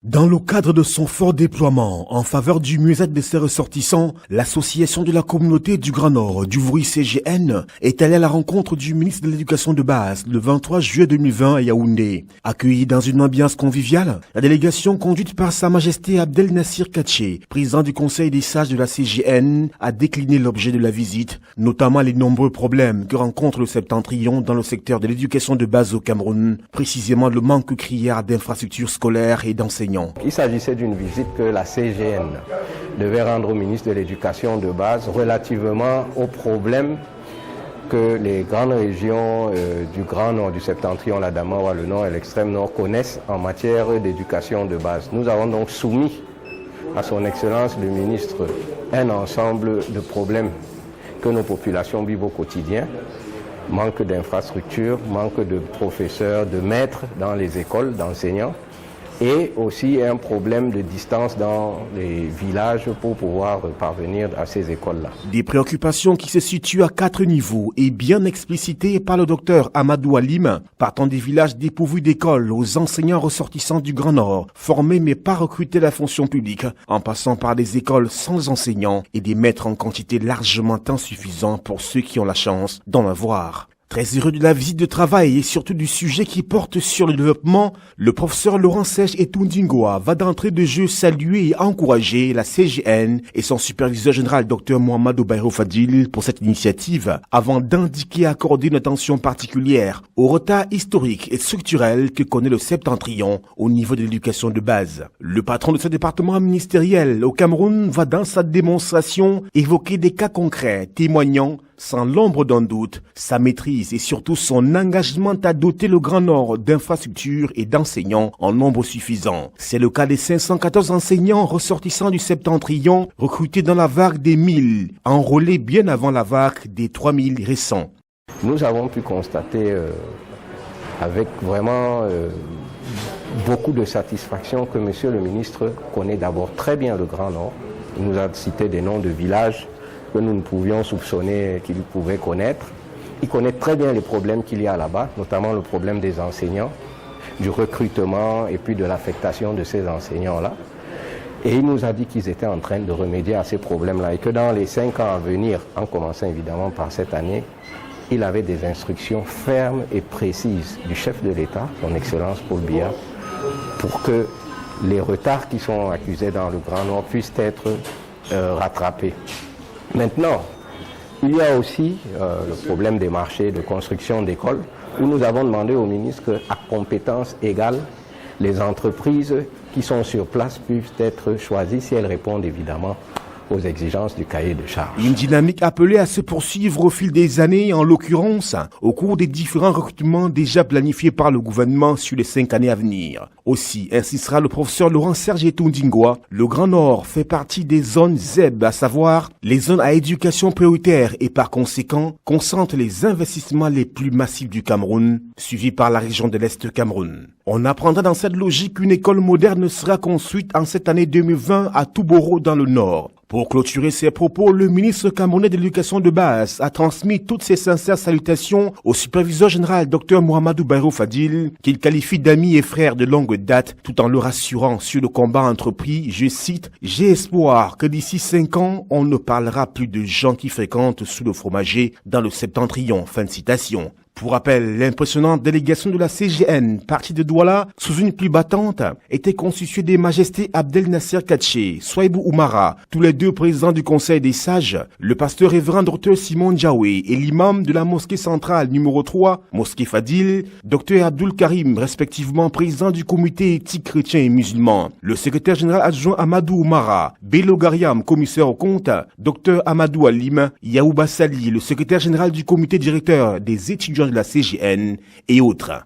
Dans le cadre de son fort déploiement en faveur du mieux-être de ses ressortissants, l'association de la communauté du Grand Nord du Vouri CGN est allée à la rencontre du ministre de l'Éducation de base le 23 juillet 2020 à Yaoundé. Accueillie dans une ambiance conviviale, la délégation conduite par Sa Majesté Abdel Nassir Katché, président du Conseil des sages de la CGN, a décliné l'objet de la visite, notamment les nombreux problèmes que rencontre le septentrion dans le secteur de l'éducation de base au Cameroun, précisément le manque criard d'infrastructures scolaires et d'enseignants. Il s'agissait d'une visite que la CGN devait rendre au ministre de l'Éducation de base relativement aux problèmes que les grandes régions du Grand Nord, du Septentrion, la Damawa, le Nord et l'Extrême Nord connaissent en matière d'éducation de base. Nous avons donc soumis à son Excellence le ministre un ensemble de problèmes que nos populations vivent au quotidien. Manque d'infrastructures, manque de professeurs, de maîtres dans les écoles, d'enseignants. Et aussi un problème de distance dans les villages pour pouvoir parvenir à ces écoles-là. Des préoccupations qui se situent à 4 niveaux et bien explicitées par le docteur Amadou Alim, partant des villages dépourvus d'écoles aux enseignants ressortissants du Grand Nord, formés mais pas recrutés à la fonction publique, en passant par des écoles sans enseignants et des maîtres en quantité largement insuffisante pour ceux qui ont la chance d'en avoir. Très heureux de la visite de travail et surtout du sujet qui porte sur le développement, le professeur Laurent Serge Etundingoa va d'entrée de jeu saluer et encourager la CGN et son superviseur général Dr Mohamedou Bayrou Fadil pour cette initiative, avant d'indiquer accorder une attention particulière au retard historique et structurel que connaît le septentrion au niveau de l'éducation de base. Le patron de ce département ministériel au Cameroun va dans sa démonstration évoquer des cas concrets témoignant sans l'ombre d'un doute, sa maîtrise et surtout son engagement à doter le Grand Nord d'infrastructures et d'enseignants en nombre suffisant. C'est le cas des 514 enseignants ressortissants du septentrion recrutés dans la vague des 1000, enrôlés bien avant la vague des 3000 récents. Nous avons pu constater avec vraiment beaucoup de satisfaction que Monsieur le ministre connaît d'abord très bien le Grand Nord. Il nous a cité des noms de villages que nous ne pouvions soupçonner qu'il pouvait connaître. Il connaît très bien les problèmes qu'il y a là-bas, notamment le problème des enseignants, du recrutement et puis de l'affectation de ces enseignants-là. Et il nous a dit qu'ils étaient en train de remédier à ces problèmes-là et que dans les 5 ans à venir, en commençant évidemment par cette année, il avait des instructions fermes et précises du chef de l'État, son Excellence Paul Biya, pour que les retards qui sont accusés dans le Grand Nord puissent être rattrapés. Maintenant, il y a aussi le problème des marchés de construction d'écoles, où nous avons demandé au ministre qu'à compétences égales, les entreprises qui sont sur place puissent être choisies si elles répondent évidemment aux exigences du cahier de charges. Une dynamique appelée à se poursuivre au fil des années, en l'occurrence, au cours des différents recrutements déjà planifiés par le gouvernement sur les 5 années à venir. Aussi, insistera le professeur Laurent Serge Etundingoa, le Grand Nord fait partie des zones ZEB, à savoir les zones à éducation prioritaire et par conséquent concentre les investissements les plus massifs du Cameroun, suivis par la région de l'Est Cameroun. On apprendra dans cette logique qu'une école moderne sera construite en cette année 2020 à Touboro dans le Nord. Pour clôturer ses propos, le ministre camerounais de l'Éducation de base a transmis toutes ses sincères salutations au superviseur général Dr Mohamedou Bayrou Fadil, qu'il qualifie d'ami et frère de longue date, tout en le rassurant sur le combat entrepris, je cite, « J'ai espoir que d'ici 5 ans, on ne parlera plus de gens qui fréquentent sous le fromager dans le septentrion. » Fin de citation. Pour rappel, l'impressionnante délégation de la CGN, partie de Douala, sous une pluie battante, était constituée des majestés Abdel Nassir Katché, Souaibou Oumara, tous les deux présidents du Conseil des sages, le pasteur révérend Dr Simon Djaoué et l'imam de la mosquée centrale numéro 3, mosquée Fadil, Dr Abdul Karim, respectivement président du comité éthique chrétien et musulman, le secrétaire général adjoint Amadou Oumara, Bello Gariam, commissaire au compte, Dr Amadou Alim, Yaouba Sali, le secrétaire général du comité directeur des étudiants de la CGN et autres.